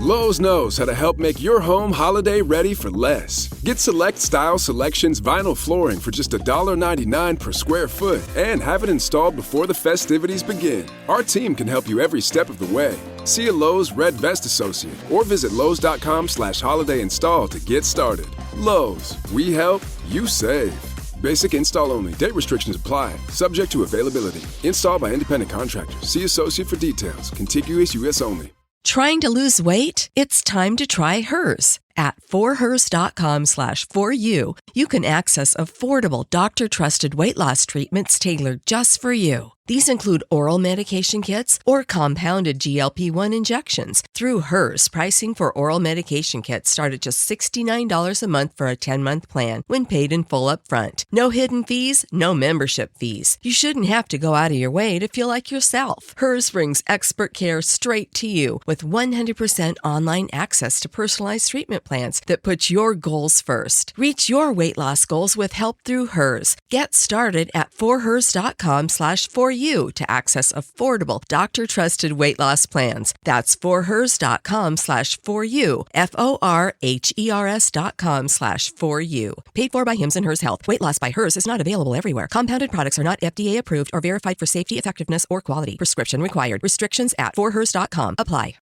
Lowe's knows how to help make your home holiday ready for less. Get Select Style Selections vinyl flooring for just $1.99 per square foot and have it installed before the festivities begin. Our team can help you every step of the way. See a Lowe's Red Vest associate or visit Lowes.com/holiday install to get started. Lowe's, we help, you save. Basic install only. Date restrictions apply. Subject to availability. Installed by independent contractors. See associate for details. Contiguous U.S. only. Trying to lose weight? It's time to try Hers. At forhers.com/4u, you can access affordable, doctor-trusted weight loss treatments tailored just for you. These include oral medication kits or compounded GLP-1 injections. Through Hers, pricing for oral medication kits start at just $69 a month for a 10-month plan when paid in full upfront. No hidden fees, no membership fees. You shouldn't have to go out of your way to feel like yourself. Hers brings expert care straight to you with 100% online access to personalized treatment plans that put your goals first. Reach your weight loss goals with help through Hers. Get started at forhers.com/4u to access affordable, doctor-trusted weight loss plans. That's forhers.com/4u, forhers.com/4u. Paid for by Hims and Hers Health. Weight loss by Hers is not available everywhere. Compounded products are not FDA approved or verified for safety, effectiveness, or quality. Prescription required. Restrictions at forhers.com apply.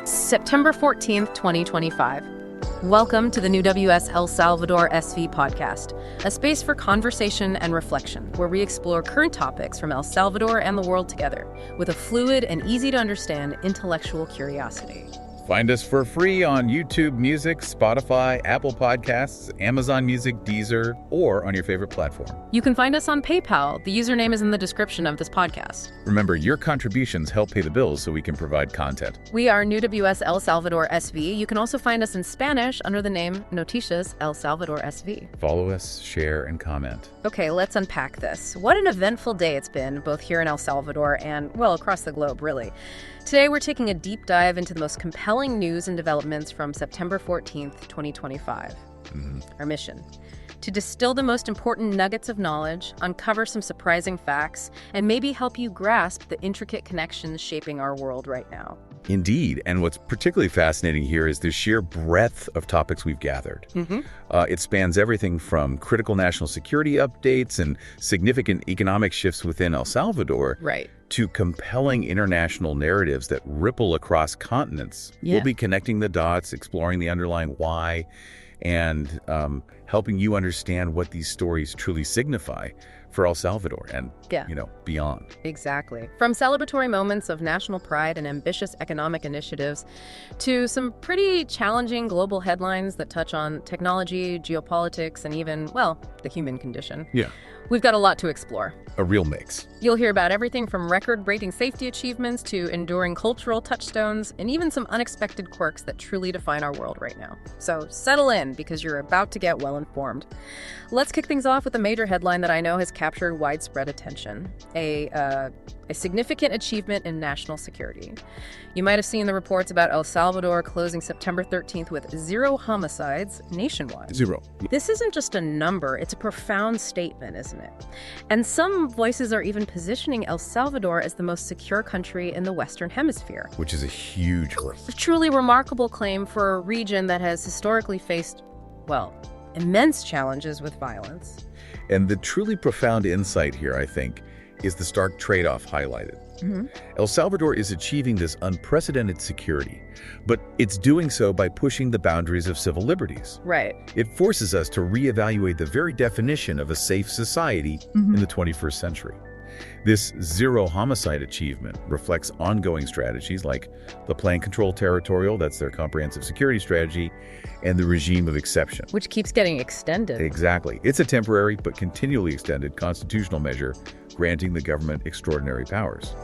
September 14th, 2025. Welcome to the New WS El Salvador SV podcast, a space for conversation and reflection, where we explore current topics from El Salvador and the world together, with a fluid and easy-to-understand intellectual curiosity. Find us for free on YouTube Music, Spotify, Apple Podcasts, Amazon Music, Deezer, or on your favorite platform. You can find us on PayPal. The username is in the description of this podcast. Remember, your contributions help pay the bills so we can provide content. We are New WS El Salvador SV. You can also find us in Spanish under the name Noticias El Salvador SV. Follow us, share, and comment. Okay, let's unpack this. What an eventful day it's been, both here in El Salvador and, well, across the globe, really. Today, we're taking a deep dive into the most compelling news and developments from September 14th, 2025. Our mission: to distill the most important nuggets of knowledge, uncover some surprising facts, and maybe help you grasp the intricate connections shaping our world right now. Indeed, and what's particularly fascinating here is the sheer breadth of topics we've gathered. It spans everything from critical national security updates and significant economic shifts within El Salvador, Right. to compelling international narratives that ripple across continents. Yeah. We'll be connecting the dots, exploring the underlying why, and helping you understand what these stories truly signify for El Salvador and, beyond. Exactly. From celebratory moments of national pride and ambitious economic initiatives to some pretty challenging global headlines that touch on technology, geopolitics, and even, well, the human condition. Yeah. We've got a lot to explore. A real mix. You'll hear about everything from record-breaking safety achievements to enduring cultural touchstones and even some unexpected quirks that truly define our world right now. So settle in, because you're about to get well informed. Let's kick things off with a major headline that I know has captured widespread attention. A significant achievement in national security. You might have seen the reports about El Salvador closing September 13th with 0 homicides nationwide. 0. This isn't just a number, it's a profound statement, isn't it? And some voices are even positioning El Salvador as the most secure country in the Western Hemisphere. Which is a huge claim. A truly remarkable claim for a region that has historically faced, well, immense challenges with violence. And the truly profound insight here, I think, is the stark trade-off highlighted. El Salvador is achieving this unprecedented security, but it's doing so by pushing the boundaries of civil liberties. Right. It forces us to reevaluate the very definition of a safe society in the 21st century. This 0 homicide achievement reflects ongoing strategies like the Plan Control Territorial, that's their comprehensive security strategy, and the regime of exception. Which keeps getting extended. Exactly. It's a temporary but continually extended constitutional measure granting the government extraordinary powers.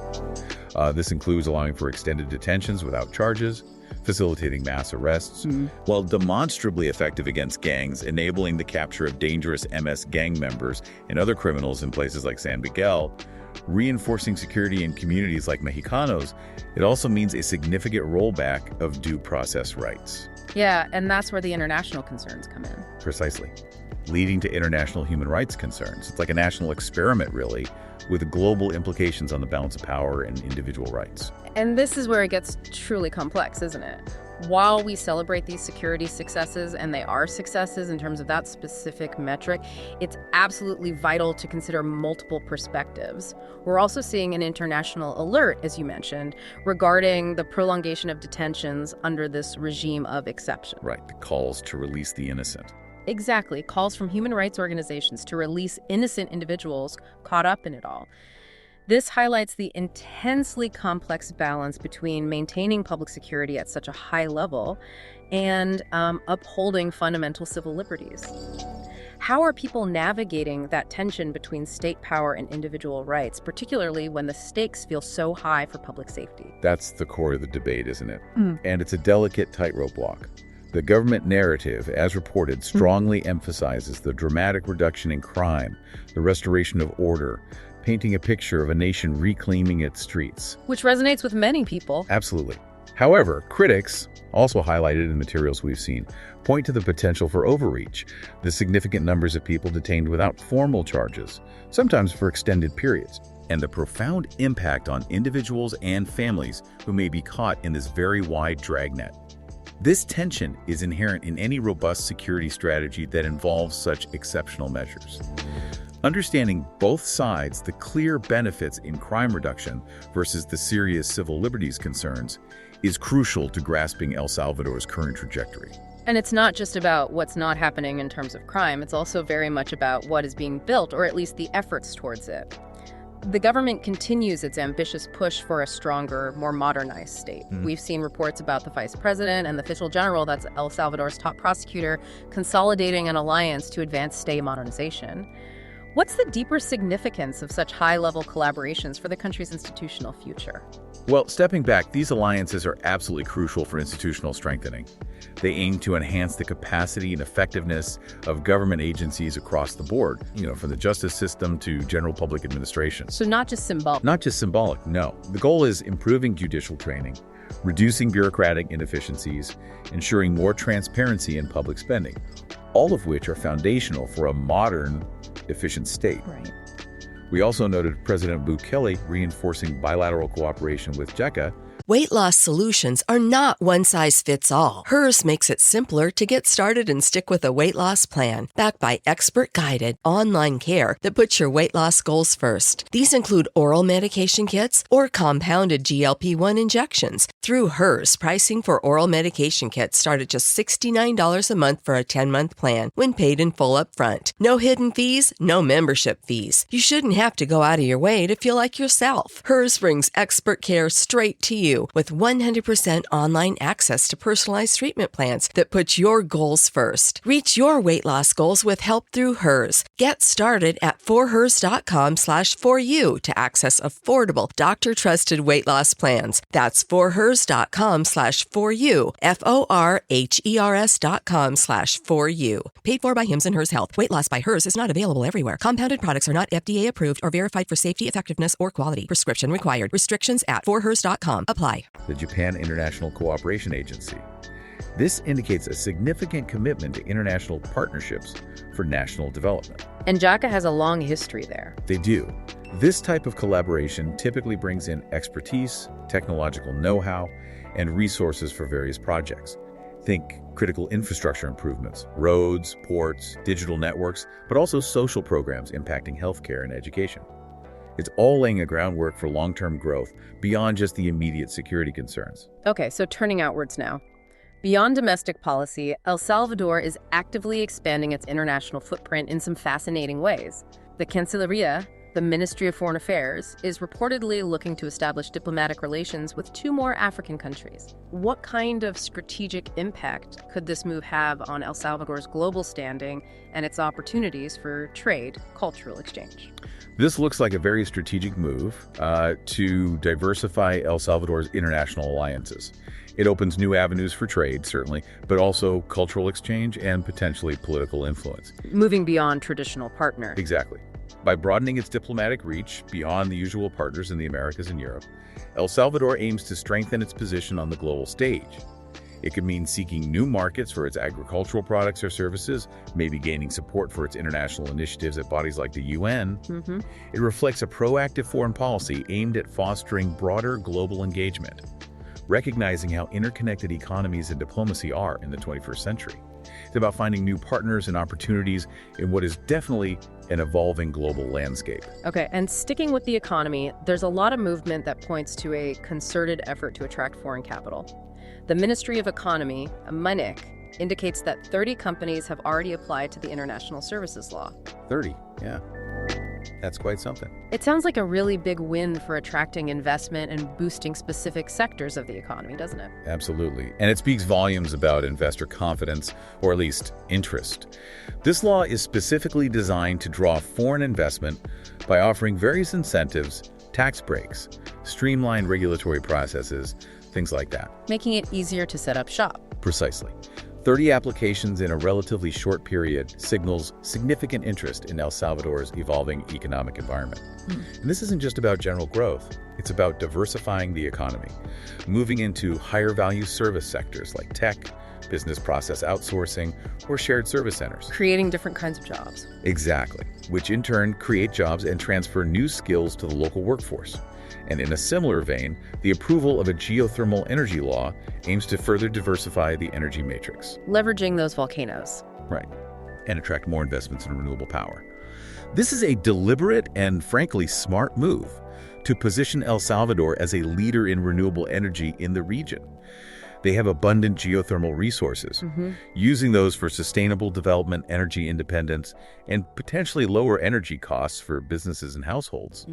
This includes allowing for extended detentions without charges, facilitating mass arrests, while demonstrably effective against gangs, enabling the capture of dangerous MS gang members and other criminals in places like San Miguel, Reinforcing security in communities like Mexicanos, it also means a significant rollback of due process rights. Yeah, and that's where the international concerns come in. Precisely. Leading to international human rights concerns. It's like a national experiment, really, with global implications on the balance of power and individual rights. And this is where it gets truly complex, isn't it? While we celebrate these security successes, and they are successes in terms of that specific metric, it's absolutely vital to consider multiple perspectives. We're also seeing an international alert, as you mentioned, regarding the prolongation of detentions under this regime of exception. Right, the calls to release the innocent. Exactly, calls from human rights organizations to release innocent individuals caught up in it all. This highlights the intensely complex balance between maintaining public security at such a high level and upholding fundamental civil liberties. How are people navigating that tension between state power and individual rights, particularly when the stakes feel so high for public safety? That's the core of the debate, isn't it? And it's a delicate tightrope walk. The government narrative, as reported, strongly emphasizes the dramatic reduction in crime, the restoration of order, painting a picture of a nation reclaiming its streets. Which resonates with many people. Absolutely. However, critics, also highlighted in materials we've seen, point to the potential for overreach, the significant numbers of people detained without formal charges, sometimes for extended periods, and the profound impact on individuals and families who may be caught in this very wide dragnet. This tension is inherent in any robust security strategy that involves such exceptional measures. Understanding both sides, the clear benefits in crime reduction versus the serious civil liberties concerns, is crucial to grasping El Salvador's current trajectory. And it's not just about what's not happening in terms of crime, it's also very much about what is being built, or at least the efforts towards it. The government continues its ambitious push for a stronger, more modernized state. We've seen reports about the vice president and the official general, that's El Salvador's top prosecutor, consolidating an alliance to advance state modernization. What's the deeper significance of such high-level collaborations for the country's institutional future? Well, stepping back, these alliances are absolutely crucial for institutional strengthening. They aim to enhance the capacity and effectiveness of government agencies across the board, from the justice system to general public administration. So not just symbolic. Not just symbolic, no. The goal is improving judicial training, reducing bureaucratic inefficiencies, ensuring more transparency in public spending, all of which are foundational for a modern, efficient state. Right. We also noted President Bukele reinforcing bilateral cooperation with JECA. Weight loss solutions are not one size fits all. Hers makes it simpler to get started and stick with a weight loss plan, backed by expert-guided online care that puts your weight loss goals first. These include oral medication kits or compounded GLP-1 injections. Through Hers, pricing for oral medication kits start at just $69 a month for a 10-month plan when paid in full upfront. No hidden fees, no membership fees. You shouldn't have to go out of your way to feel like yourself. Hers brings expert care straight to you with 100% online access to personalized treatment plans that put your goals first. Reach your weight loss goals with help through Hers. Get started at forhers.com/4u to access affordable, doctor-trusted weight loss plans. That's forhers.com/4u, forhers.com/4u. Paid for by Hims and Hers Health. Weight loss by Hers is not available everywhere. Compounded products are not FDA approved or verified for safety, effectiveness, or quality. Prescription required. Restrictions at forhers.com. Apply. The Japan International Cooperation Agency. This indicates a significant commitment to international partnerships for national development. And JACA has a long history there. They do. This type of collaboration typically brings in expertise, technological know-how, and resources for various projects. Think critical infrastructure improvements, roads, ports, digital networks, but also social programs impacting healthcare and education. It's all laying a groundwork for long-term growth beyond just the immediate security concerns. Okay, so turning outwards now. Beyond domestic policy, El Salvador is actively expanding its international footprint in some fascinating ways. The Cancilleria, the Ministry of Foreign Affairs, is reportedly looking to establish diplomatic relations with 2 more African countries. What kind of strategic impact could this move have on El Salvador's global standing and its opportunities for trade, cultural exchange? This looks like a very strategic move to diversify El Salvador's international alliances. It opens new avenues for trade, certainly, but also cultural exchange and potentially political influence. Moving beyond traditional partners. Exactly. By broadening its diplomatic reach beyond the usual partners in the Americas and Europe, El Salvador aims to strengthen its position on the global stage. It could mean seeking new markets for its agricultural products or services, maybe gaining support for its international initiatives at bodies like the UN. It reflects a proactive foreign policy aimed at fostering broader global engagement, recognizing how interconnected economies and diplomacy are in the 21st century. It's about finding new partners and opportunities in what is definitely an evolving global landscape. Okay, and sticking with the economy, there's a lot of movement that points to a concerted effort to attract foreign capital. The Ministry of Economy, MINEC, indicates that 30 companies have already applied to the International Services Law. 30, yeah. That's quite something. It sounds like a really big win for attracting investment and boosting specific sectors of the economy, doesn't it? Absolutely. And it speaks volumes about investor confidence, or at least interest. This law is specifically designed to draw foreign investment by offering various incentives, tax breaks, streamlined regulatory processes, things like that. Making it easier to set up shop. Precisely. 30 applications in a relatively short period signals significant interest in El Salvador's evolving economic environment. And this isn't just about general growth. It's about diversifying the economy, moving into higher value service sectors like tech, business process outsourcing, or shared service centers. Creating different kinds of jobs. Exactly, which in turn create jobs and transfer new skills to the local workforce. And in a similar vein, the approval of a geothermal energy law aims to further diversify the energy matrix. Leveraging those volcanoes. Right, and attract more investments in renewable power. This is a deliberate and frankly smart move to position El Salvador as a leader in renewable energy in the region. They have abundant geothermal resources, using those for sustainable development, energy independence, and potentially lower energy costs for businesses and households.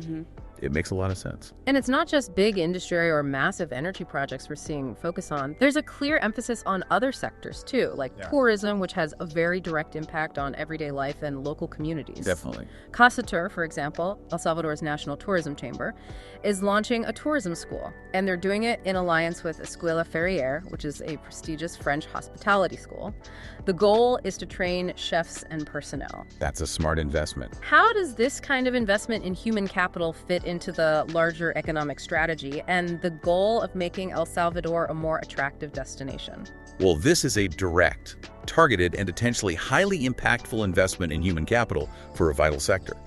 It makes a lot of sense. And it's not just big industry or massive energy projects we're seeing focus on. There's a clear emphasis on other sectors too, like tourism, which has a very direct impact on everyday life and local communities. Definitely. Casatur, for example, El Salvador's National Tourism Chamber, is launching a tourism school. And they're doing it in alliance with Escuela Ferrier, which is a prestigious French hospitality school. The goal is to train chefs and personnel. That's a smart investment. How does this kind of investment in human capital fit into the larger economic strategy and the goal of making El Salvador a more attractive destination? Well, this is a direct, targeted, and potentially highly impactful investment in human capital for a vital sector.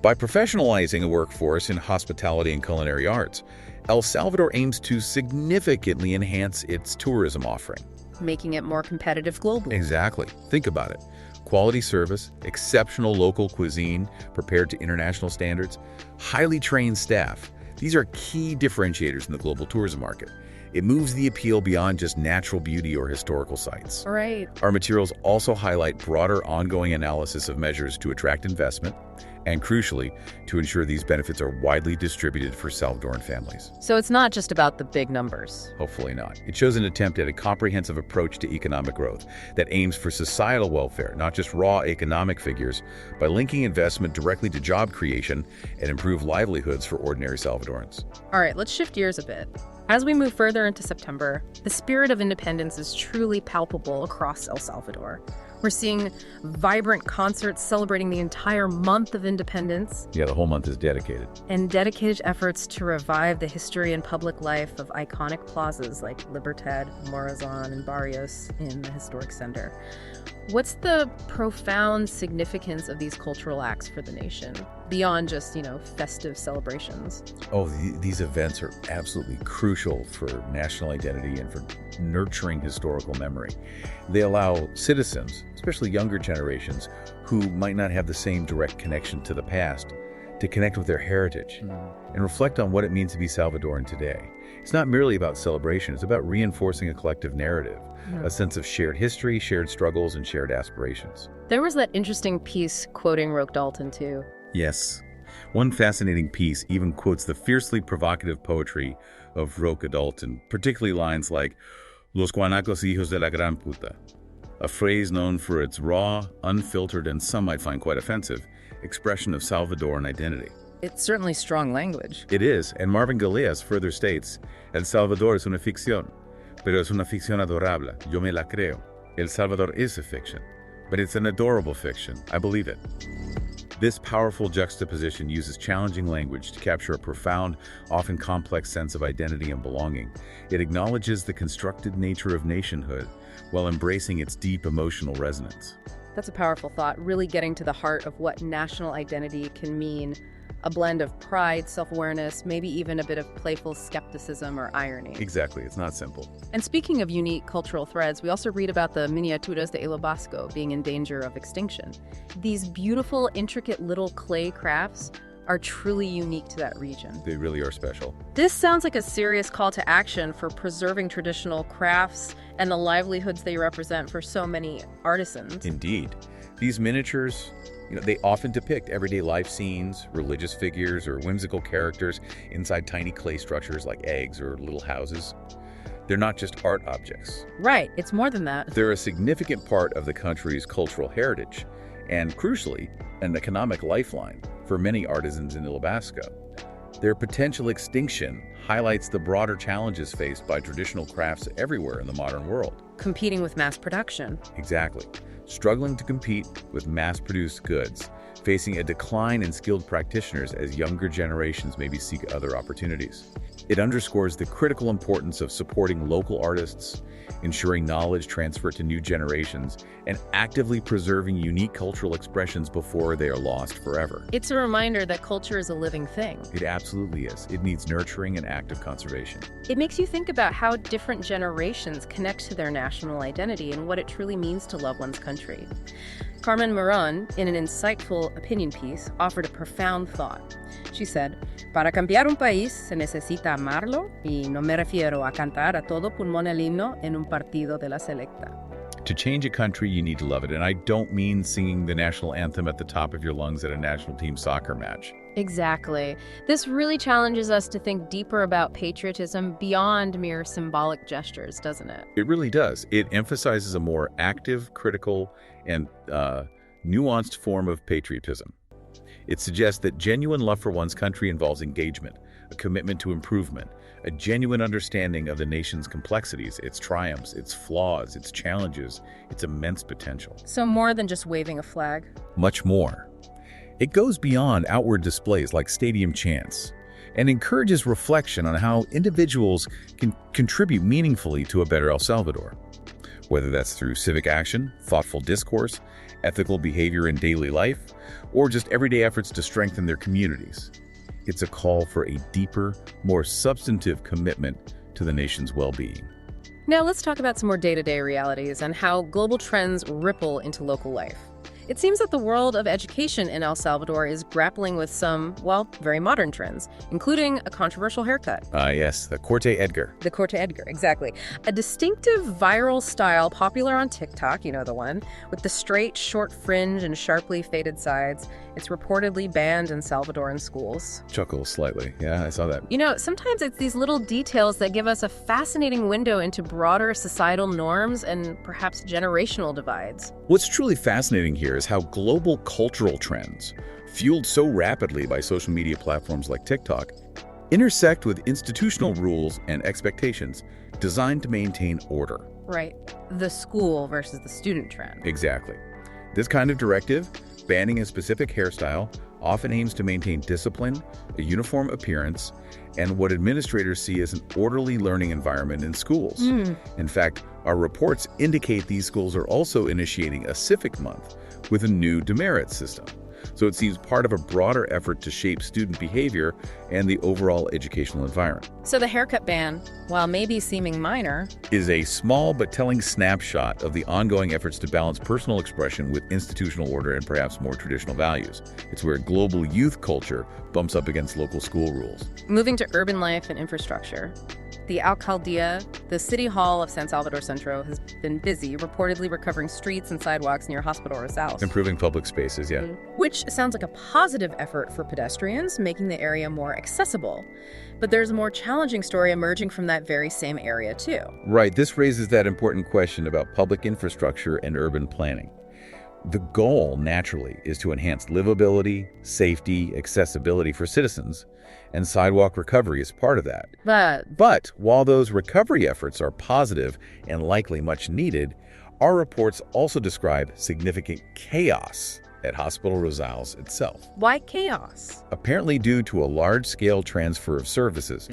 By professionalizing a workforce in hospitality and culinary arts, El Salvador aims to significantly enhance its tourism offering. Making it more competitive globally. Exactly. Think about it. Quality service, exceptional local cuisine prepared to international standards, highly trained staff. These are key differentiators in the global tourism market. It moves the appeal beyond just natural beauty or historical sites. Right. Our materials also highlight broader ongoing analysis of measures to attract investment and, crucially, to ensure these benefits are widely distributed for Salvadoran families. So it's not just about the big numbers. Hopefully not. It shows an attempt at a comprehensive approach to economic growth that aims for societal welfare, not just raw economic figures, by linking investment directly to job creation and improved livelihoods for ordinary Salvadorans. All right, let's shift gears a bit. As we move further into September, the spirit of independence is truly palpable across El Salvador. We're seeing vibrant concerts celebrating the entire month of independence. Yeah, the whole month is dedicated. And dedicated efforts to revive the history and public life of iconic plazas like Libertad, Morazan, and Barrios in the historic center. What's the profound significance of these cultural acts for the nation, beyond just, festive celebrations? Oh, these events are absolutely crucial for national identity and for nurturing historical memory. They allow citizens, especially younger generations, who might not have the same direct connection to the past, to connect with their heritage and reflect on what it means to be Salvadoran today. It's not merely about celebration, it's about reinforcing a collective narrative, a sense of shared history, shared struggles, and shared aspirations. There was that interesting piece quoting Roque Dalton, too. Yes. One fascinating piece even quotes the fiercely provocative poetry of Roque Dalton, particularly lines like, Los guanacos hijos de la gran puta, a phrase known for its raw, unfiltered, and some might find quite offensive, expression of Salvadoran identity. It's certainly strong language. It is, and Marvin Galeas further states, El Salvador es una ficción, pero es una ficción adorable, yo me la creo. El Salvador is a fiction, but it's an adorable fiction, I believe it. This powerful juxtaposition uses challenging language to capture a profound, often complex sense of identity and belonging. It acknowledges the constructed nature of nationhood while embracing its deep emotional resonance. That's a powerful thought, really getting to the heart of what national identity can mean. A blend of pride, self-awareness, maybe even a bit of playful skepticism or irony. Exactly, it's not simple. And speaking of unique cultural threads, we also read about the miniaturas de Ilo Basco being in danger of extinction. These beautiful, intricate little clay crafts are truly unique to that region. They really are special. This sounds like a serious call to action for preserving traditional crafts and the livelihoods they represent for so many artisans. Indeed. These miniatures, they often depict everyday life scenes, religious figures, or whimsical characters inside tiny clay structures like eggs or little houses. They're not just art objects. Right, it's more than that. They're a significant part of the country's cultural heritage, and crucially, an economic lifeline for many artisans in Ilhabasco. Their potential extinction highlights the broader challenges faced by traditional crafts everywhere in the modern world. Competing with mass production. Exactly. Struggling to compete with mass-produced goods, facing a decline in skilled practitioners as younger generations maybe seek other opportunities. It underscores the critical importance of supporting local artists, ensuring knowledge transfer to new generations, and actively preserving unique cultural expressions before they are lost forever. It's a reminder that culture is a living thing. It absolutely is. It needs nurturing and active conservation. It makes you think about how different generations connect to their national identity and what it truly means to love one's country. Carmen Moron, in an insightful opinion piece, offered a profound thought. She said, "Para cambiar un país se necesita amarlo, y no me refiero a cantar a todo pulmón el himno en un partido de la selecta." To change a country, you need to love it, and I don't mean singing the national anthem at the top of your lungs at a national team soccer match. Exactly. This really challenges us to think deeper about patriotism beyond mere symbolic gestures, doesn't it? It really does. It emphasizes a more active, critical, and nuanced form of patriotism. It suggests that genuine love for one's country involves engagement, a commitment to improvement, a genuine understanding of the nation's complexities, its triumphs, its flaws, its challenges, its immense potential. So more than just waving a flag? Much more. It goes beyond outward displays like stadium chants and encourages reflection on how individuals can contribute meaningfully to a better El Salvador. Whether that's through civic action, thoughtful discourse, ethical behavior in daily life, or just everyday efforts to strengthen their communities. It's a call for a deeper, more substantive commitment to the nation's well-being. Now let's talk about some more day-to-day realities and how global trends ripple into local life. It seems that the world of education in El Salvador is grappling with some, well, very modern trends, including a controversial haircut. Yes, the Corte Edgar. The Corte Edgar, exactly. A distinctive viral style popular on TikTok, you know the one, with the straight, short fringe and sharply faded sides. It's reportedly banned in Salvadoran schools. Chuckles slightly. Yeah, I saw that. Sometimes it's these little details that give us a fascinating window into broader societal norms and perhaps generational divides. What's truly fascinating here is how global cultural trends, fueled so rapidly by social media platforms like TikTok, intersect with institutional rules and expectations designed to maintain order. Right. The school versus the student trend. Exactly. This kind of directive, banning a specific hairstyle, often aims to maintain discipline, a uniform appearance, and what administrators see as an orderly learning environment in schools. In fact, our reports indicate these schools are also initiating a civic month with a new demerit system. So it seems part of a broader effort to shape student behavior and the overall educational environment. So the haircut ban, while maybe seeming minor, is a small but telling snapshot of the ongoing efforts to balance personal expression with institutional order and perhaps more traditional values. It's where global youth culture bumps up against local school rules. Moving to urban life and infrastructure. The Alcaldía, the City Hall of San Salvador Centro, has been busy, reportedly recovering streets and sidewalks near Hospital Rosales. Improving public spaces, yeah. Which sounds like a positive effort for pedestrians, making the area more accessible. But there's a more challenging story emerging from that very same area, too. Right, this raises that important question about public infrastructure and urban planning. The goal, naturally, is to enhance livability, safety, accessibility for citizens, and sidewalk recovery is part of that. But while those recovery efforts are positive and likely much needed, our reports also describe significant chaos at Hospital Rosales itself. Why chaos? Apparently due to a large-scale transfer of services.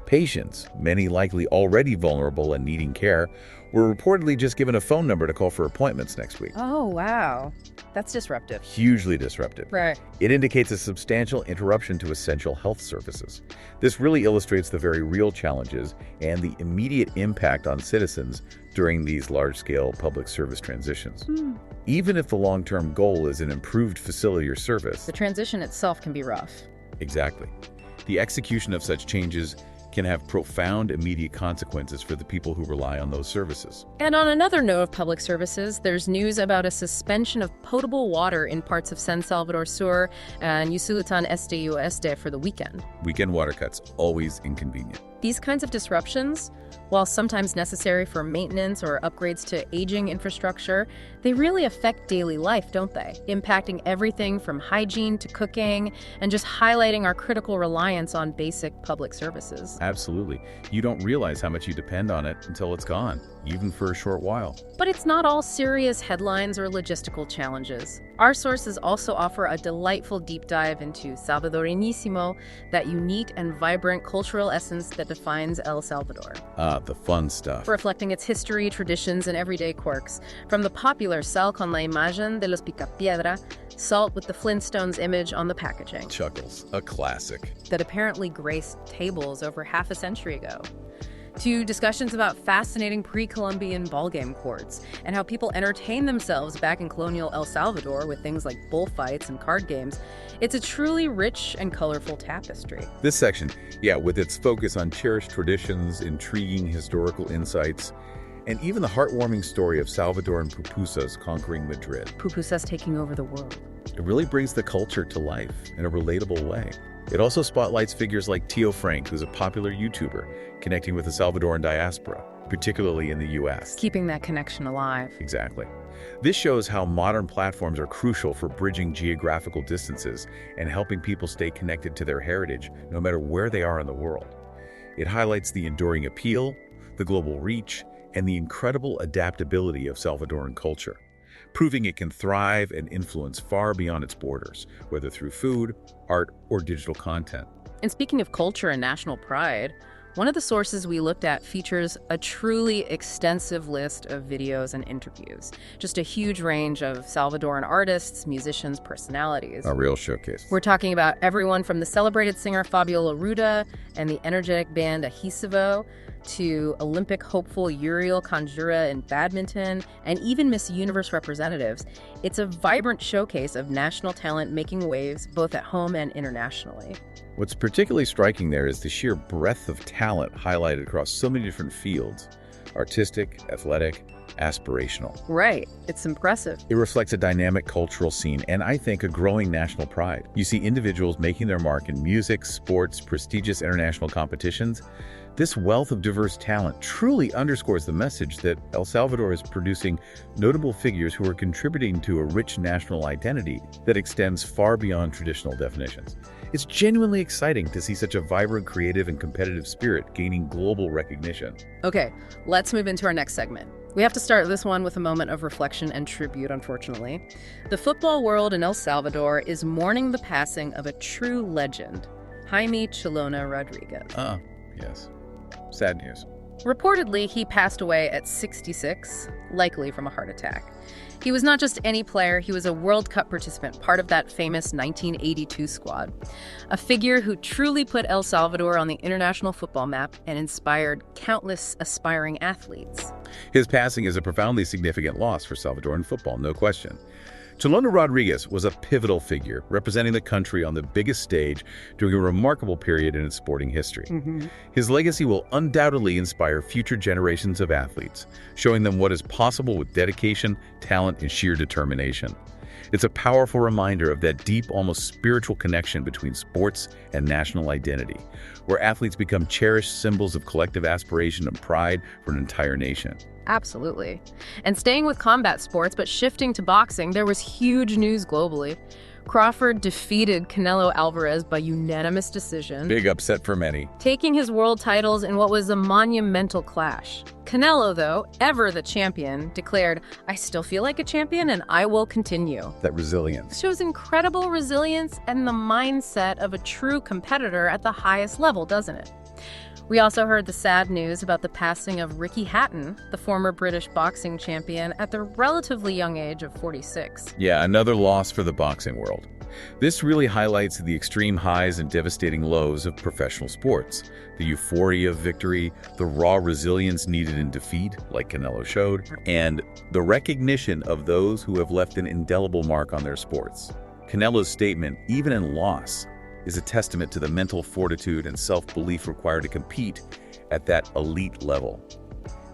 Patients, many likely already vulnerable and needing care, were reportedly just given a phone number to call for appointments next week. Oh, wow. That's disruptive. Hugely disruptive. Right. It indicates a substantial interruption to essential health services. This really illustrates the very real challenges and the immediate impact on citizens during these large-scale public service transitions. Even if the long-term goal is an improved facility or service, The transition itself can be rough. exactly. The execution of such changes can have profound immediate consequences for the people who rely on those services. And on another note of public services, there's news about a suspension of potable water in parts of San Salvador Sur and Usulután Este y Oeste for the weekend. Weekend water cuts, always inconvenient. These kinds of disruptions, while sometimes necessary for maintenance or upgrades to aging infrastructure, they really affect daily life, don't they? Impacting everything from hygiene to cooking and just highlighting our critical reliance on basic public services. Absolutely. You don't realize how much you depend on it until it's gone, even for a short while. But it's not all serious headlines or logistical challenges. Our sources also offer a delightful deep dive into Salvadoreñísimo, that unique and vibrant cultural essence that defines El Salvador. The fun stuff. Reflecting its history, traditions, and everyday quirks. From the popular sal con la imagen de los picapiedra, salt with the Flintstones image on the packaging, Chuckles, a classic. that apparently graced tables over half a century ago, to discussions about fascinating pre-Columbian ballgame courts and how people entertain themselves back in colonial El Salvador with things like bullfights and card games. It's a truly rich and colorful tapestry. This section, with its focus on cherished traditions, intriguing historical insights, and even the heartwarming story of Salvadoran pupusas conquering Madrid. Pupusas taking over the world. It really brings the culture to life in a relatable way. It also spotlights figures like Tio Frank, who's a popular YouTuber, connecting with the Salvadoran diaspora, particularly in the U.S. Keeping that connection alive. Exactly. This shows how modern platforms are crucial for bridging geographical distances and helping people stay connected to their heritage, no matter where they are in the world. It highlights the enduring appeal, the global reach, and the incredible adaptability of Salvadoran culture, proving it can thrive and influence far beyond its borders, whether through food, art, or digital content. And speaking of culture and national pride, one of the sources we looked at features a truly extensive list of videos and interviews. Just a huge range of Salvadoran artists, musicians, personalities. A real showcase. We're talking about everyone from the celebrated singer Fabiola Ruda and the energetic band Ahisivo to Olympic hopeful Uriel Conjura in badminton, and even Miss Universe representatives. It's a vibrant showcase of national talent making waves both at home and internationally. What's particularly striking there is the sheer breadth of talent highlighted across so many different fields: artistic, athletic, aspirational. Right. It's impressive. It reflects a dynamic cultural scene and, I think, a growing national pride. You see individuals making their mark in music, sports, prestigious international competitions. This wealth of diverse talent truly underscores the message that El Salvador is producing notable figures who are contributing to a rich national identity that extends far beyond traditional definitions. It's genuinely exciting to see such a vibrant, creative, and competitive spirit gaining global recognition. Okay, let's move into our next segment. We have to start this one with a moment of reflection and tribute, unfortunately. The football world in El Salvador is mourning the passing of a true legend, Jaime Chilona Rodriguez. Yes. Sad news. Reportedly, he passed away at 66, likely from a heart attack. He was not just any player, he was a World Cup participant, part of that famous 1982 squad. A figure who truly put El Salvador on the international football map and inspired countless aspiring athletes. His passing is a profoundly significant loss for Salvadoran football, no question. Chilona Rodriguez was a pivotal figure, representing the country on the biggest stage during a remarkable period in its sporting history. His legacy will undoubtedly inspire future generations of athletes, showing them what is possible with dedication, talent, and sheer determination. It's a powerful reminder of that deep, almost spiritual connection between sports and national identity, where athletes become cherished symbols of collective aspiration and pride for an entire nation. Absolutely. And staying with combat sports, but shifting to boxing, there was huge news globally. Crawford defeated Canelo Alvarez by unanimous decision, Big upset for many. taking his world titles in what was a monumental clash. Canelo, though, ever the champion, declared, "I still feel like a champion and I will continue." That resilience. Shows incredible resilience and the mindset of a true competitor at the highest level, doesn't it? We also heard the sad news about the passing of Ricky Hatton, the former British boxing champion, at the relatively young age of 46. Yeah, another loss for the boxing world. This really highlights the extreme highs and devastating lows of professional sports. The euphoria of victory, the raw resilience needed in defeat, like Canelo showed, and the recognition of those who have left an indelible mark on their sports. Canelo's statement, even in loss, is a testament to the mental fortitude and self-belief required to compete at that elite level.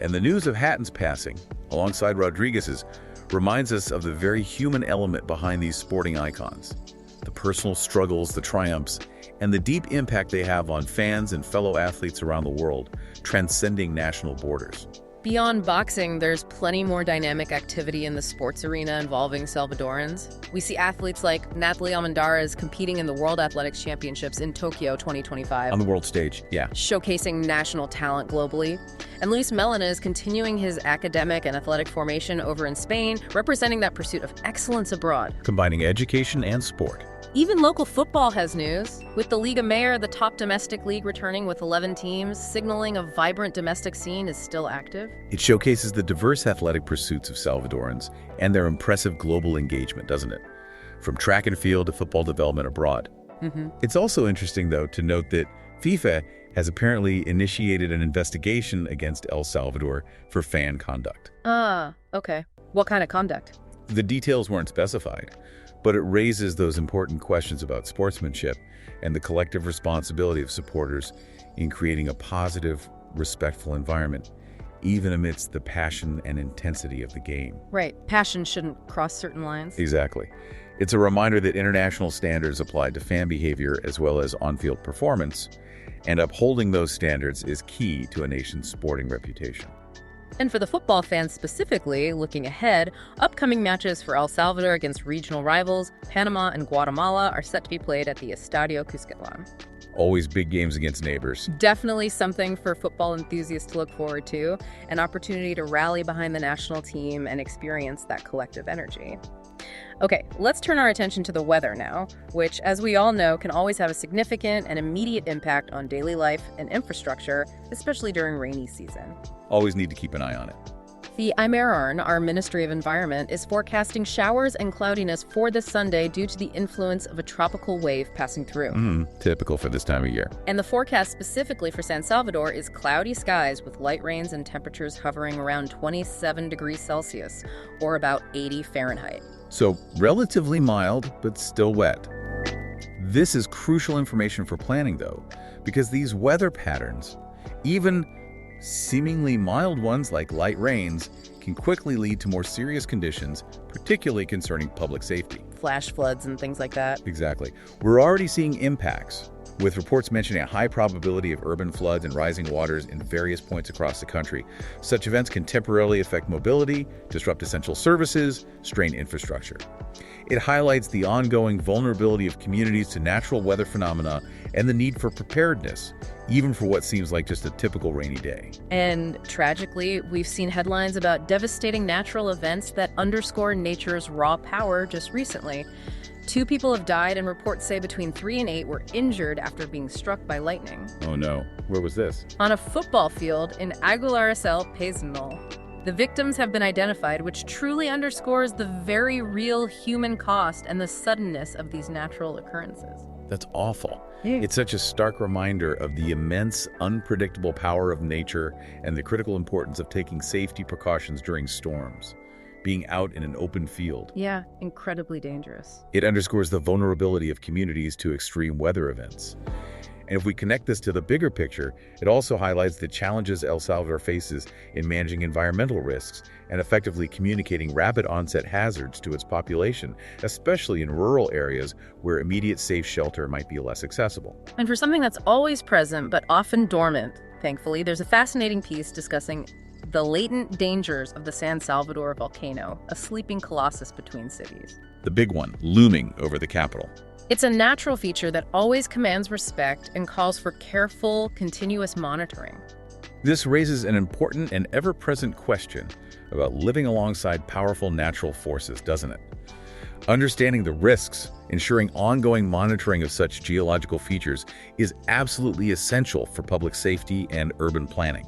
And the news of Hatton's passing, alongside Rodriguez's, reminds us of the very human element behind these sporting icons. The personal struggles, the triumphs, and the deep impact they have on fans and fellow athletes around the world, transcending national borders. Beyond boxing, there's plenty more dynamic activity in the sports arena involving Salvadorans. We see athletes like Nathalie Almendarez competing in the World Athletics Championships in Tokyo 2025. On the world stage, yeah. Showcasing national talent globally. And Luis Melena is continuing his academic and athletic formation over in Spain, representing that pursuit of excellence abroad. Combining education and sport. Even local football has news, with the Liga Mayor, the top domestic league, returning with 11 teams, signaling a vibrant domestic scene is still active. It showcases the diverse athletic pursuits of Salvadorans and their impressive global engagement, doesn't it? From track and field to football development abroad. It's also interesting, though, to note that FIFA has apparently initiated an investigation against El Salvador for fan conduct. Okay. What kind of conduct? The details weren't specified, but it raises those important questions about sportsmanship and the collective responsibility of supporters in creating a positive, respectful environment, even amidst the passion and intensity of the game. Right. Passion shouldn't cross certain lines. Exactly. It's a reminder that international standards apply to fan behavior as well as on-field performance, and upholding those standards is key to a nation's sporting reputation. And for the football fans specifically, looking ahead, upcoming matches for El Salvador against regional rivals, Panama and Guatemala, are set to be played at the Estadio Cuscatlán. Always big games against neighbors. Definitely something for football enthusiasts to look forward to, an opportunity to rally behind the national team and experience that collective energy. Okay, let's turn our attention to the weather now, which, as we all know, can always have a significant and immediate impact on daily life and infrastructure, especially during rainy season. Always need to keep an eye on it. The IMERARN, our Ministry of Environment, is forecasting showers and cloudiness for this Sunday due to the influence of a tropical wave passing through. Typical for this time of year. And the forecast specifically for San Salvador is cloudy skies with light rains and temperatures hovering around 27 degrees Celsius, or about 80 Fahrenheit. So relatively mild, but still wet. This is crucial information for planning, though, because these weather patterns, even seemingly mild ones like light rains, can quickly lead to more serious conditions, particularly concerning public safety. Flash floods and things like that. Exactly. We're already seeing impacts, with reports mentioning a high probability of urban floods and rising waters in various points across the country. Such events can temporarily affect mobility, disrupt essential services, strain infrastructure. It highlights the ongoing vulnerability of communities to natural weather phenomena and the need for preparedness, even for what seems like just a typical rainy day. And tragically, we've seen headlines about devastating natural events that underscore nature's raw power just recently. 2 people have died, and reports say between 3 and 8 were injured after being struck by lightning. Oh no, where was this? On a football field in Aguilar-Isel, Paysandú. The victims have been identified, which truly underscores the very real human cost and the suddenness of these natural occurrences. That's awful. It's such a stark reminder of the immense, unpredictable power of nature and the critical importance of taking safety precautions during storms, being out in an open field. Yeah, incredibly dangerous. It underscores the vulnerability of communities to extreme weather events. And if we connect this to the bigger picture, it also highlights the challenges El Salvador faces in managing environmental risks and effectively communicating rapid onset hazards to its population, especially in rural areas where immediate safe shelter might be less accessible. And for something that's always present but often dormant, thankfully, there's a fascinating piece discussing the latent dangers of the San Salvador volcano, a sleeping colossus between cities. The big one, looming over the capital. It's a natural feature that always commands respect and calls for careful, continuous monitoring. This raises an important and ever-present question about living alongside powerful natural forces, doesn't it? Understanding the risks, ensuring ongoing monitoring of such geological features is absolutely essential for public safety and urban planning,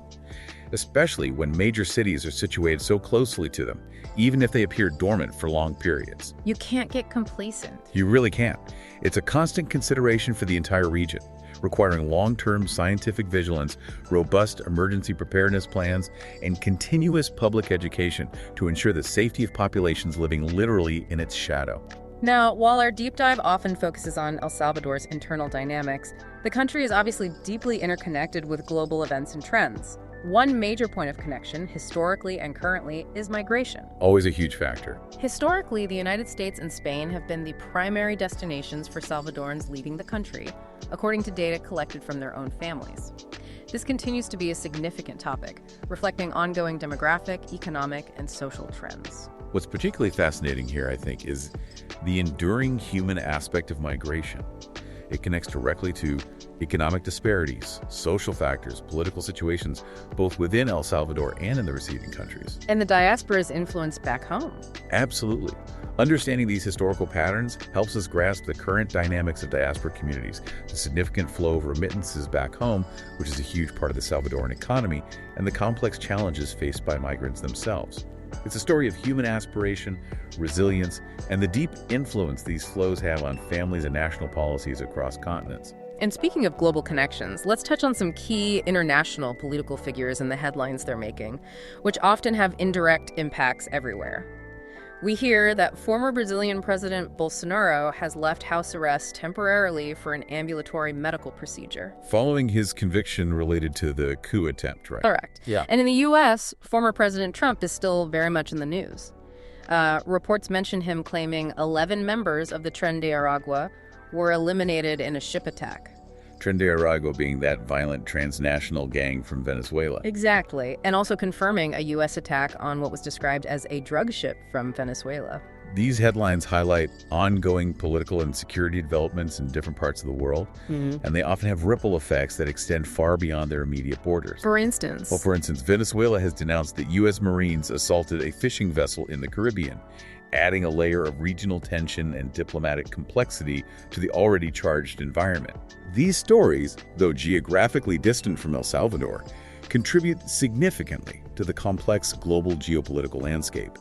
especially when major cities are situated so closely to them, even if they appear dormant for long periods. You can't get complacent. You really can't. It's a constant consideration for the entire region, requiring long-term scientific vigilance, robust emergency preparedness plans, and continuous public education to ensure the safety of populations living literally in its shadow. Now, while our deep dive often focuses on El Salvador's internal dynamics, the country is obviously deeply interconnected with global events and trends. One major point of connection, historically and currently, is migration. Always a huge factor. Historically, the United States and Spain have been the primary destinations for Salvadorans leaving the country, according to data collected from their own families. This continues to be a significant topic, reflecting ongoing demographic, economic, and social trends. What's particularly fascinating here, I think, is the enduring human aspect of migration. It connects directly to economic disparities, social factors, political situations, both within El Salvador and in the receiving countries. And the diaspora's influence back home. Absolutely. Understanding these historical patterns helps us grasp the current dynamics of diaspora communities, the significant flow of remittances back home, which is a huge part of the Salvadoran economy, and the complex challenges faced by migrants themselves. It's a story of human aspiration, resilience, and the deep influence these flows have on families and national policies across continents. And speaking of global connections, let's touch on some key international political figures and the headlines they're making, which often have indirect impacts everywhere. We hear that former Brazilian President Bolsonaro has left house arrest temporarily for an ambulatory medical procedure. Following his conviction related to the coup attempt, right? Correct. Yeah. And in the U.S., former President Trump is still very much in the news. Reports mention him claiming 11 members of the Tren de Aragua were eliminated in a ship attack. Tren de Aragua being that violent transnational gang from Venezuela. Exactly, and also confirming a U.S. attack on what was described as a drug ship from Venezuela. These headlines highlight ongoing political and security developments in different parts of the world, and they often have ripple effects that extend far beyond their immediate borders. For instance? Well, for instance, Venezuela has denounced that U.S. Marines assaulted a fishing vessel in the Caribbean, adding a layer of regional tension and diplomatic complexity to the already charged environment. These stories, though geographically distant from El Salvador, contribute significantly to the complex global geopolitical landscape.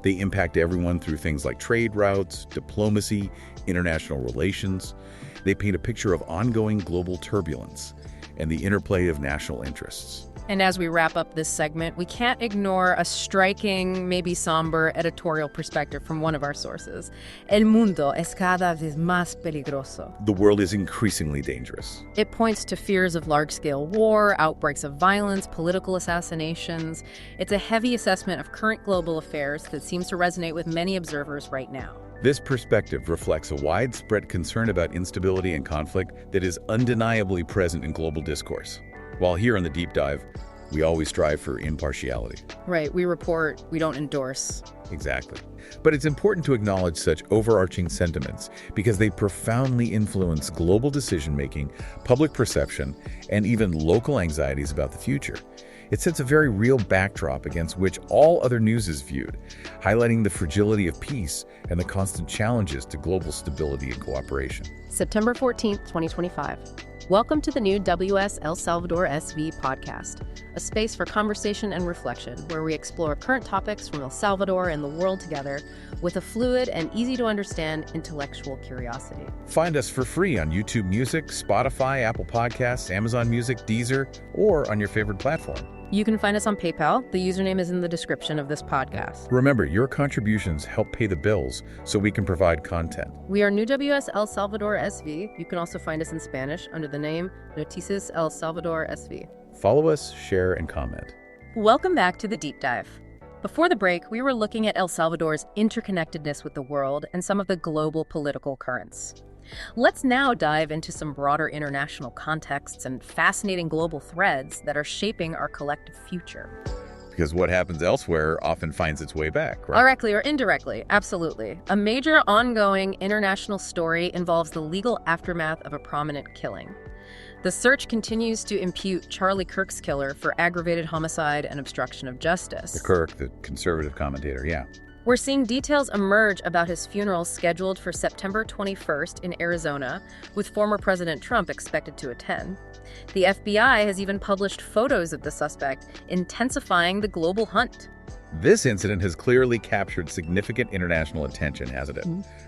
They impact everyone through things like trade routes, diplomacy, international relations. They paint a picture of ongoing global turbulence and the interplay of national interests. And as we wrap up this segment, we can't ignore a striking, maybe somber editorial perspective from one of our sources. El mundo es cada vez más peligroso. The world is increasingly dangerous. It points to fears of large-scale war, outbreaks of violence, political assassinations. It's a heavy assessment of current global affairs that seems to resonate with many observers right now. This perspective reflects a widespread concern about instability and conflict that is undeniably present in global discourse. While here on the Deep Dive, we always strive for impartiality. Right, we report, we don't endorse. Exactly. But it's important to acknowledge such overarching sentiments because they profoundly influence global decision-making, public perception, and even local anxieties about the future. It sets a very real backdrop against which all other news is viewed, highlighting the fragility of peace and the constant challenges to global stability and cooperation. September 14th, 2025. Welcome to the new WS El Salvador SV podcast, a space for conversation and reflection where we explore current topics from El Salvador and the world together with a fluid and easy-to-understand intellectual curiosity. Find us for free on YouTube Music, Spotify, Apple Podcasts, Amazon Music, Deezer, or on your favorite platform. You can find us on PayPal. The username is in the description of this podcast. Remember, your contributions help pay the bills so we can provide content. We are New WS El Salvador SV. You can also find us in Spanish under the name Noticias El Salvador SV. Follow us, share, and comment. Welcome back to the Deep Dive. Before the break, we were looking at El Salvador's interconnectedness with the world and some of the global political currents. Let's now dive into some broader international contexts and fascinating global threads that are shaping our collective future. Because what happens elsewhere often finds its way back, right? Directly or indirectly, absolutely. A major ongoing international story involves the legal aftermath of a prominent killing. The search continues to impute Charlie Kirk's killer for aggravated homicide and obstruction of justice. The Kirk, the conservative commentator, yeah. We're seeing details emerge about his funeral scheduled for September 21st in Arizona, with former President Trump expected to attend. The FBI has even published photos of the suspect, intensifying the global hunt. This incident has clearly captured significant international attention, hasn't it?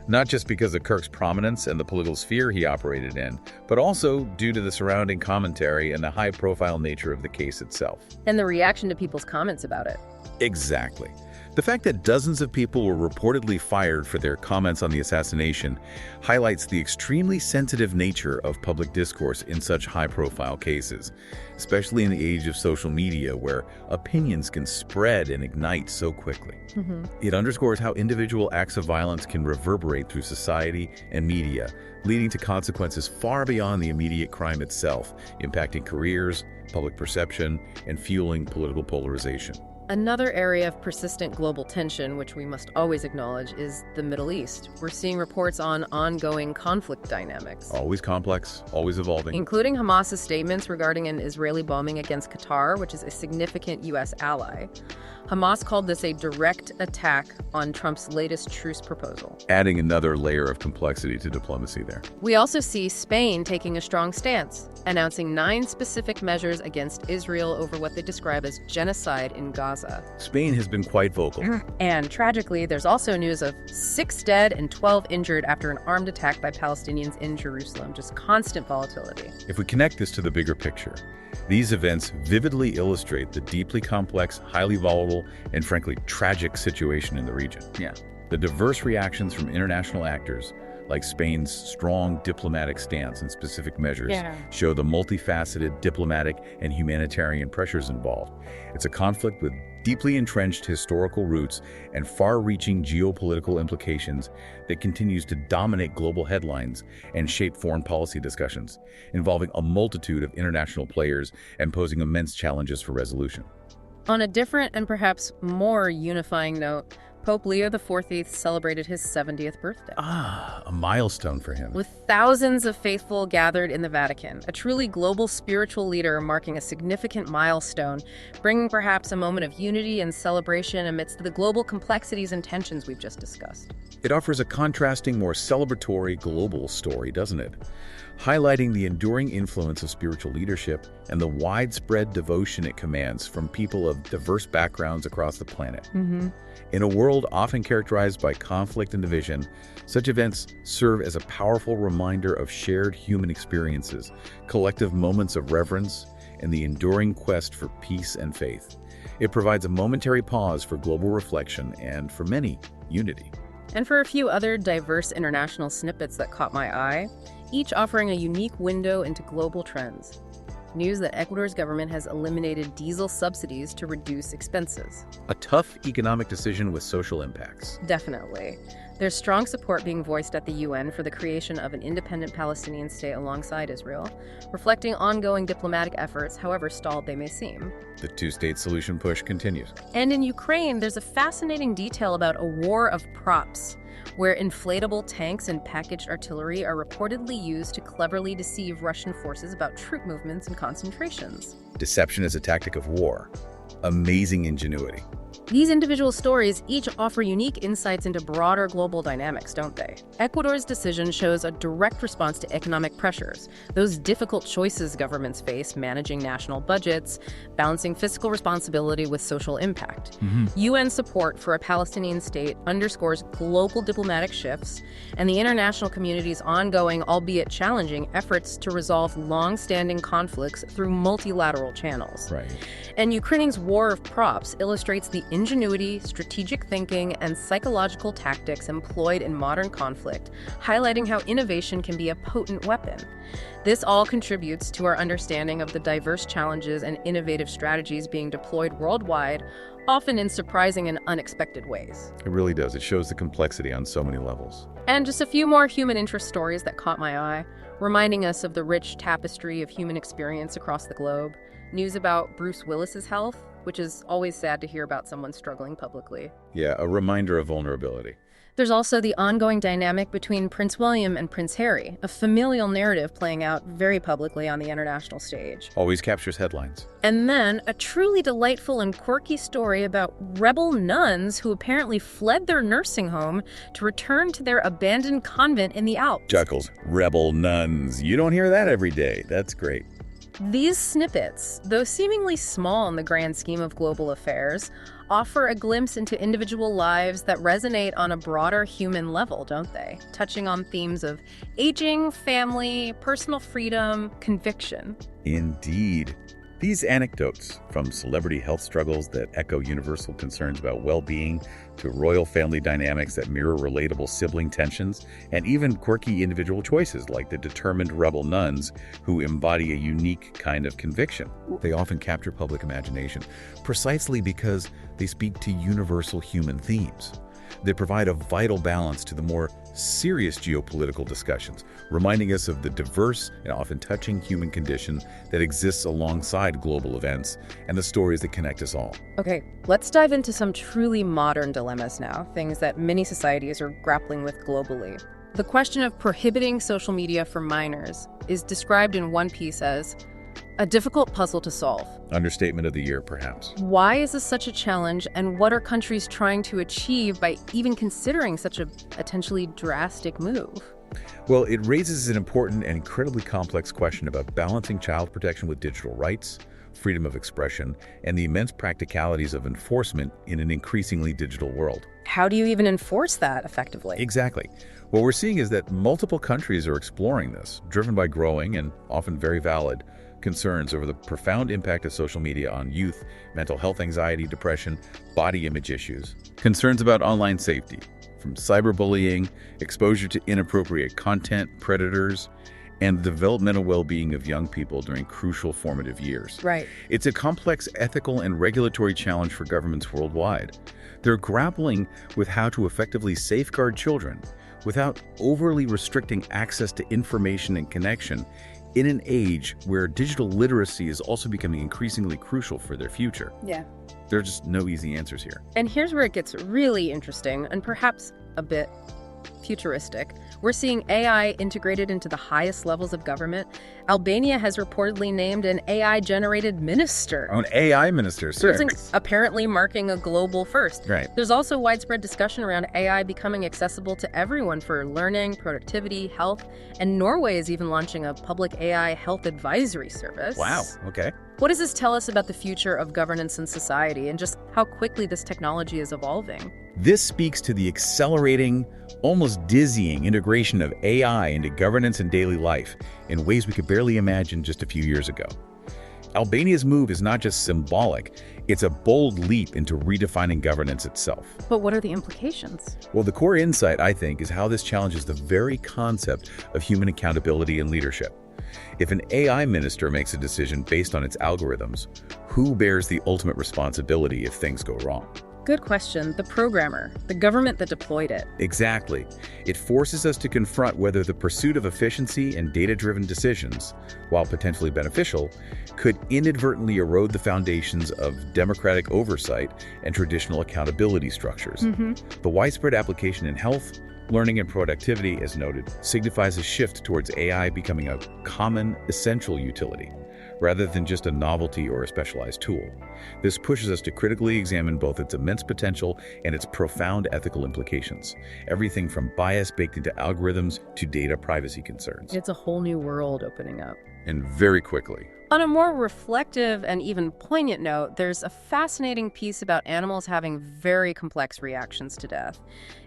Not just because of Kirk's prominence and the political sphere he operated in, but also due to the surrounding commentary and the high-profile nature of the case itself. And the reaction to people's comments about it. Exactly. The fact that dozens of people were reportedly fired for their comments on the assassination highlights the extremely sensitive nature of public discourse in such high-profile cases, especially in the age of social media where opinions can spread and ignite so quickly. It underscores how individual acts of violence can reverberate through society and media, leading to consequences far beyond the immediate crime itself, impacting careers, public perception, and fueling political polarization. Another area of persistent global tension, which we must always acknowledge, is the Middle East. We're seeing reports on ongoing conflict dynamics. Always complex, always evolving. Including Hamas's statements regarding an Israeli bombing against Qatar, which is a significant U.S. ally. Hamas called this a direct attack on Trump's latest truce proposal. Adding another layer of complexity to diplomacy there. We also see Spain taking a strong stance, announcing 9 specific measures against Israel over what they describe as genocide in Gaza. Spain has been quite vocal. And tragically, there's also news of 6 dead and 12 injured after an armed attack by Palestinians in Jerusalem. Just constant volatility. If we connect this to the bigger picture, these events vividly illustrate the deeply complex, highly volatile, and frankly tragic situation in the region. The diverse reactions from international actors, like Spain's strong diplomatic stance and specific measures, show the multifaceted diplomatic and humanitarian pressures involved. It's a conflict with deeply entrenched historical roots and far-reaching geopolitical implications that continues to dominate global headlines and shape foreign policy discussions, involving a multitude of international players and posing immense challenges for resolution. On a different and perhaps more unifying note, Pope Leo XIV celebrated his 70th birthday. A milestone for him. With thousands of faithful gathered in the Vatican, a truly global spiritual leader marking a significant milestone, bringing perhaps a moment of unity and celebration amidst the global complexities and tensions we've just discussed. It offers a contrasting, more celebratory global story, doesn't it? Highlighting the enduring influence of spiritual leadership and the widespread devotion it commands from people of diverse backgrounds across the planet. In a world often characterized by conflict and division, such events serve as a powerful reminder of shared human experiences, collective moments of reverence, and the enduring quest for peace and faith. It provides a momentary pause for global reflection and, for many, unity. And for a few other diverse international snippets that caught my eye, each offering a unique window into global trends. News that Ecuador's government has eliminated diesel subsidies to reduce expenses. A tough economic decision with social impacts. Definitely. There's strong support being voiced at the UN for the creation of an independent Palestinian state alongside Israel, reflecting ongoing diplomatic efforts, however stalled they may seem. The two-state solution push continues. And in Ukraine, there's a fascinating detail about a war of props, where inflatable tanks and packaged artillery are reportedly used to cleverly deceive Russian forces about troop movements and concentrations. Deception is a tactic of war. Amazing ingenuity. These individual stories each offer unique insights into broader global dynamics, don't they? Ecuador's decision shows a direct response to economic pressures, those difficult choices governments face managing national budgets, balancing fiscal responsibility with social impact. UN support for a Palestinian state underscores global diplomatic shifts and the international community's ongoing, albeit challenging, efforts to resolve long-standing conflicts through multilateral channels. And Ukraine's war of props illustrates the ingenuity, strategic thinking, and psychological tactics employed in modern conflict, highlighting how innovation can be a potent weapon. This all contributes to our understanding of the diverse challenges and innovative strategies being deployed worldwide, often in surprising and unexpected ways. It really does. It shows the complexity on so many levels. And just a few more human interest stories that caught my eye, reminding us of the rich tapestry of human experience across the globe. News about Bruce Willis's health, which is always sad to hear about someone struggling publicly. Yeah, a reminder of vulnerability. There's also the ongoing dynamic between Prince William and Prince Harry, a familial narrative playing out very publicly on the international stage. Always captures headlines. And then a truly delightful and quirky story about rebel nuns who apparently fled their nursing home to return to their abandoned convent in the Alps. Chuckles, rebel nuns. You don't hear that every day. That's great. These snippets, though seemingly small in the grand scheme of global affairs, offer a glimpse into individual lives that resonate on a broader human level, don't they? Touching on themes of aging, family, personal freedom, conviction. Indeed. These anecdotes, from celebrity health struggles that echo universal concerns about well-being to royal family dynamics that mirror relatable sibling tensions, and even quirky individual choices like the determined rebel nuns who embody a unique kind of conviction. They often capture public imagination precisely because they speak to universal human themes. They provide a vital balance to the more serious geopolitical discussions, reminding us of the diverse and often touching human condition that exists alongside global events and the stories that connect us all. Okay, let's dive into some truly modern dilemmas now, things that many societies are grappling with globally. The question of prohibiting social media for minors is described in one piece as a difficult puzzle to solve. Understatement of the year, perhaps. Why is this such a challenge, and what are countries trying to achieve by even considering such a potentially drastic move? Well, it raises an important and incredibly complex question about balancing child protection with digital rights, freedom of expression, and the immense practicalities of enforcement in an increasingly digital world. How do you even enforce that effectively? Exactly. What we're seeing is that multiple countries are exploring this, driven by growing and often very valid concerns over the profound impact of social media on youth, mental health, anxiety, depression, body image issues, concerns about online safety, from cyberbullying, exposure to inappropriate content, predators, and the developmental well-being of young people during crucial formative years. Right. It's a complex ethical and regulatory challenge for governments worldwide. They're grappling with how to effectively safeguard children without overly restricting access to information and connection in an age where digital literacy is also becoming increasingly crucial for their future. Yeah. There are just no easy answers here. And here's where it gets really interesting and perhaps a bit futuristic. We're seeing AI integrated into the highest levels of government. Albania has reportedly named an AI-generated minister. Oh, an AI minister, sir. Apparently marking a global first. Right. There's also widespread discussion around AI becoming accessible to everyone for learning, productivity, health, and Norway is even launching a public AI health advisory service. Wow, okay. What does this tell us about the future of governance and society and just how quickly this technology is evolving? This speaks to the accelerating, almost dizzying integration of AI into governance and daily life in ways we could barely imagine just a few years ago. Albania's move is not just symbolic, it's a bold leap into redefining governance itself. But what are the implications? Well, the core insight, I think, is how this challenges the very concept of human accountability and leadership. If an AI minister makes a decision based on its algorithms, who bears the ultimate responsibility if things go wrong? Good question. The programmer, the government that deployed it. Exactly. It forces us to confront whether the pursuit of efficiency and data-driven decisions, while potentially beneficial, could inadvertently erode the foundations of democratic oversight and traditional accountability structures. The widespread application in health, learning, and productivity, as noted, signifies a shift towards AI becoming a common, essential utility, rather than just a novelty or a specialized tool. This pushes us to critically examine both its immense potential and its profound ethical implications, everything from bias baked into algorithms to data privacy concerns. It's a whole new world opening up. And very quickly. On a more reflective and even poignant note, there's a fascinating piece about animals having very complex reactions to death.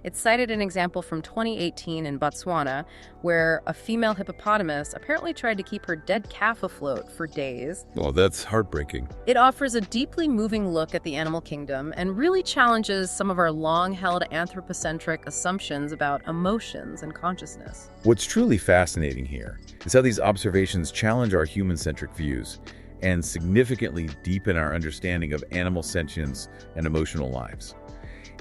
It cited an example from 2018 in Botswana, where a female hippopotamus apparently tried to keep her dead calf afloat for days. Oh, that's heartbreaking. It offers a deeply moving look at the animal kingdom and really challenges some of our long-held anthropocentric assumptions about emotions and consciousness. What's truly fascinating here is how these observations challenge our human-centric views and significantly deepen our understanding of animal sentience and emotional lives.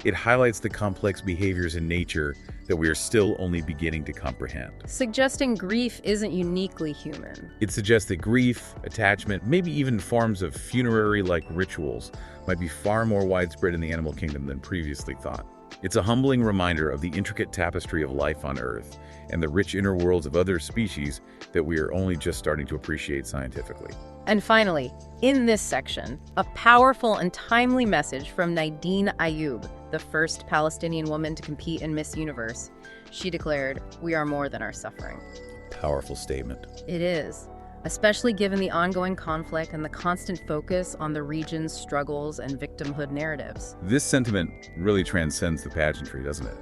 It highlights the complex behaviors in nature that we are still only beginning to comprehend. Suggesting grief isn't uniquely human. It suggests that grief, attachment, maybe even forms of funerary-like rituals might be far more widespread in the animal kingdom than previously thought. It's a humbling reminder of the intricate tapestry of life on Earth and the rich inner worlds of other species that we are only just starting to appreciate scientifically. And finally, in this section, a powerful and timely message from Nadine Ayoub, the first Palestinian woman to compete in Miss Universe. She declared, "We are more than our suffering." Powerful statement. It is, especially given the ongoing conflict and the constant focus on the region's struggles and victimhood narratives. This sentiment really transcends the pageantry, doesn't it?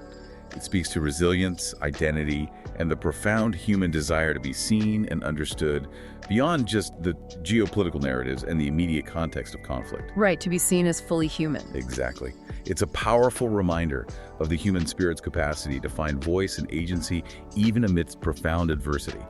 It speaks to resilience, identity, and the profound human desire to be seen and understood beyond just the geopolitical narratives and the immediate context of conflict. Right, to be seen as fully human. Exactly. It's a powerful reminder of the human spirit's capacity to find voice and agency even amidst profound adversity.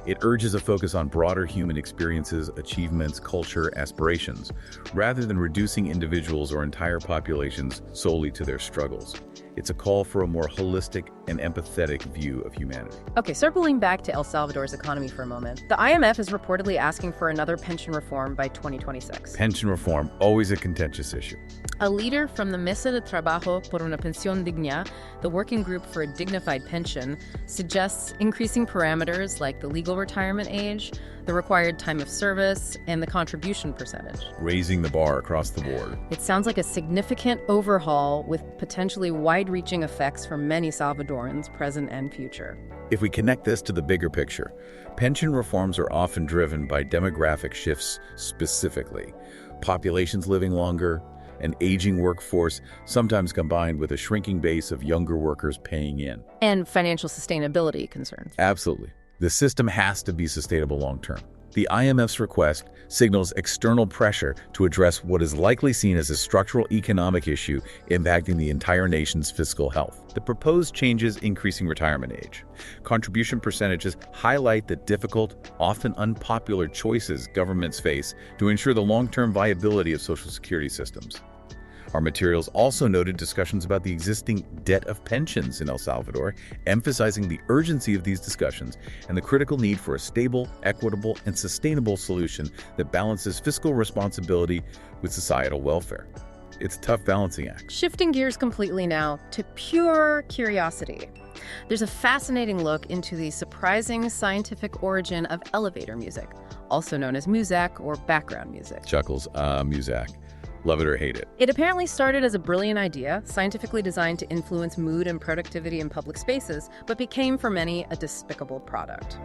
It urges a focus on broader human experiences, achievements, culture, aspirations, rather than reducing individuals or entire populations solely to their struggles. It's a call for a more holistic and empathetic view of humanity. Okay, circling back to El Salvador's economy for a moment, the IMF is reportedly asking for another pension reform by 2026. Pension reform, always a contentious issue. A leader from the Mesa de Trabajo por una Pensión Digna, the working group for a dignified pension, suggests increasing parameters like the legal retirement age, the required time of service, and the contribution percentage. Raising the bar across the board. It sounds like a significant overhaul with potentially wide-reaching effects for many Salvadorans, present and future. If we connect this to the bigger picture, pension reforms are often driven by demographic shifts specifically. Populations living longer, an aging workforce, sometimes combined with a shrinking base of younger workers paying in. And financial sustainability concerns. Absolutely. The system has to be sustainable long-term. The IMF's request signals external pressure to address what is likely seen as a structural economic issue impacting the entire nation's fiscal health. The proposed changes increasing retirement age. Contribution percentages highlight the difficult, often unpopular choices governments face to ensure the long-term viability of social security systems. Our materials also noted discussions about the existing debt of pensions in El Salvador, emphasizing the urgency of these discussions and the critical need for a stable, equitable, and sustainable solution that balances fiscal responsibility with societal welfare. It's a tough balancing act. Shifting gears completely now to pure curiosity. There's a fascinating look into the surprising scientific origin of elevator music, also known as muzak or background music. Chuckles, muzak. Love it or hate it. It apparently started as a brilliant idea, scientifically designed to influence mood and productivity in public spaces, but became for many a despicable product.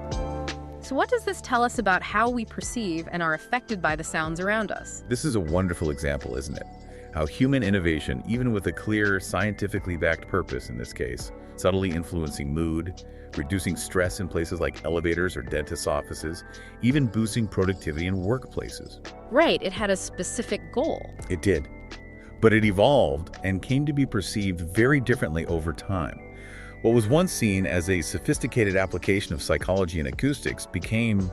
So what does this tell us about how we perceive and are affected by the sounds around us? This is a wonderful example, isn't it? How human innovation, even with a clear, scientifically backed purpose in this case, subtly influencing mood, reducing stress in places like elevators or dentist offices, even boosting productivity in workplaces. Right, it had a specific goal. It did. But it evolved and came to be perceived very differently over time. What was once seen as a sophisticated application of psychology and acoustics became,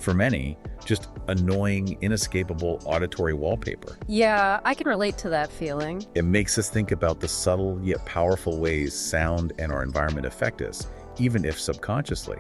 for many, just annoying, inescapable auditory wallpaper. Yeah, I can relate to that feeling. It makes us think about the subtle yet powerful ways sound and our environment affect us, even if subconsciously,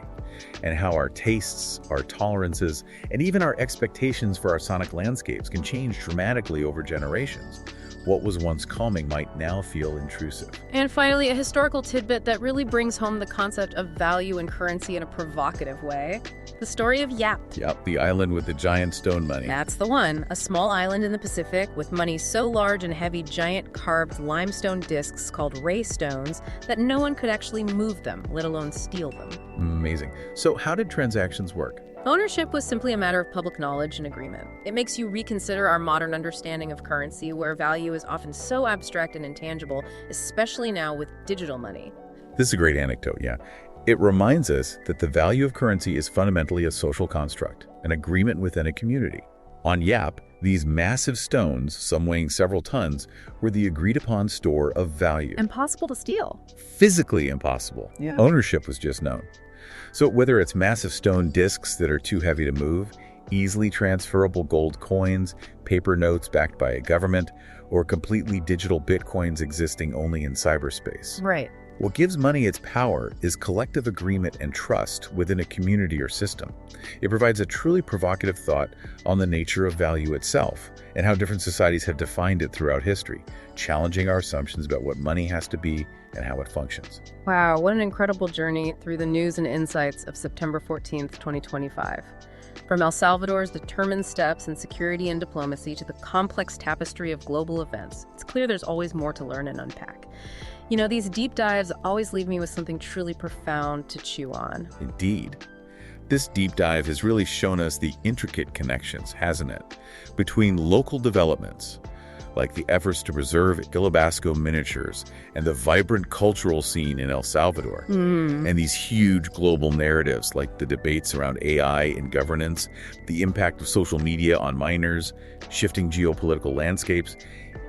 and how our tastes, our tolerances, and even our expectations for our sonic landscapes can change dramatically over generations. What was once calming might now feel intrusive. And finally, a historical tidbit that really brings home the concept of value and currency in a provocative way. The story of Yap. Yep, the island with the giant stone money. That's the one. A small island in the Pacific with money so large and heavy, giant carved limestone discs called ray stones that no one could actually move them, let alone steal them. Amazing. So how did transactions work? Ownership was simply a matter of public knowledge and agreement. It makes you reconsider our modern understanding of currency, where value is often so abstract and intangible, especially now with digital money. This is a great anecdote, yeah. It reminds us that the value of currency is fundamentally a social construct, an agreement within a community. On Yap, these massive stones, some weighing several tons, were the agreed-upon store of value. Impossible to steal. Physically impossible. Yeah. Ownership was just known. So whether it's massive stone discs that are too heavy to move, easily transferable gold coins, paper notes backed by a government, or completely digital bitcoins existing only in cyberspace. Right. What gives money its power is collective agreement and trust within a community or system. It provides a truly provocative thought on the nature of value itself and how different societies have defined it throughout history, challenging our assumptions about what money has to be and how it functions. Wow, what an incredible journey through the news and insights of September 14th, 2025. From El Salvador's determined steps in security and diplomacy to the complex tapestry of global events, it's clear there's always more to learn and unpack. You know, these deep dives always leave me with something truly profound to chew on. Indeed. This deep dive has really shown us the intricate connections, hasn't it, between local developments, like the efforts to preserve Gilabasco miniatures and the vibrant cultural scene in El Salvador, and these huge global narratives like the debates around AI and governance, the impact of social media on minors, shifting geopolitical landscapes.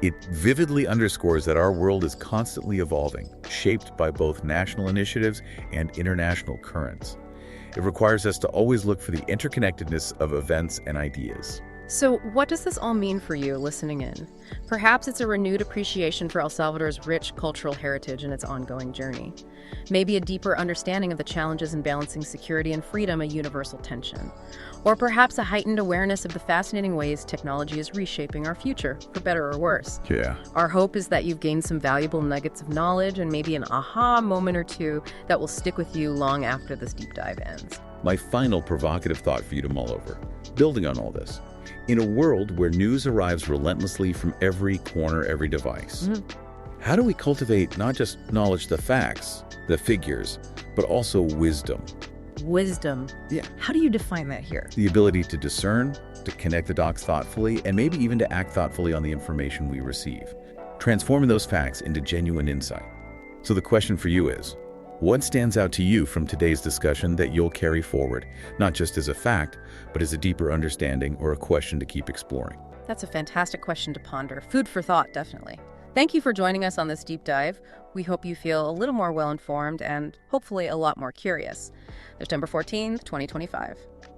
It vividly underscores that our world is constantly evolving, shaped by both national initiatives and international currents. It requires us to always look for the interconnectedness of events and ideas. So what does this all mean for you listening in? Perhaps it's a renewed appreciation for El Salvador's rich cultural heritage and its ongoing journey. Maybe a deeper understanding of the challenges in balancing security and freedom, a universal tension. Or perhaps a heightened awareness of the fascinating ways technology is reshaping our future, for better or worse. Yeah. Our hope is that you've gained some valuable nuggets of knowledge and maybe an aha moment or two that will stick with you long after this deep dive ends. My final provocative thought for you to mull over, building on all this. In a world where news arrives relentlessly from every corner, every device, how do we cultivate not just knowledge, the facts, the figures, but also wisdom? Wisdom. Yeah. How do you define that here? The ability to discern, to connect the dots thoughtfully, and maybe even to act thoughtfully on the information we receive, transforming those facts into genuine insight. So the question for you is, what stands out to you from today's discussion that you'll carry forward, not just as a fact, but as a deeper understanding or a question to keep exploring? That's a fantastic question to ponder. Food for thought, definitely. Thank you for joining us on this deep dive. We hope you feel a little more well-informed and hopefully a lot more curious. September 14th, 2025.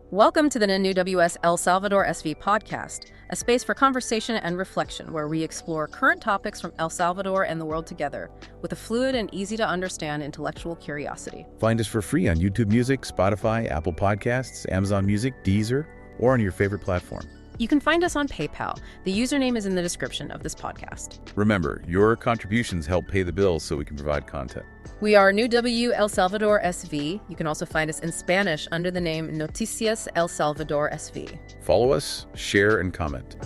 Welcome to the NUWS El Salvador SV podcast, a space for conversation and reflection where we explore current topics from El Salvador and the world together with a fluid and easy-to-understand intellectual curiosity. Find us for free on YouTube Music, Spotify, Apple Podcasts, Amazon Music, Deezer, or on your favorite platform. You can find us on PayPal. The username is in the description of this podcast. Remember, your contributions help pay the bills so we can provide content. We are New W El Salvador SV. You can also find us in Spanish under the name Noticias El Salvador SV. Follow us, share, and comment.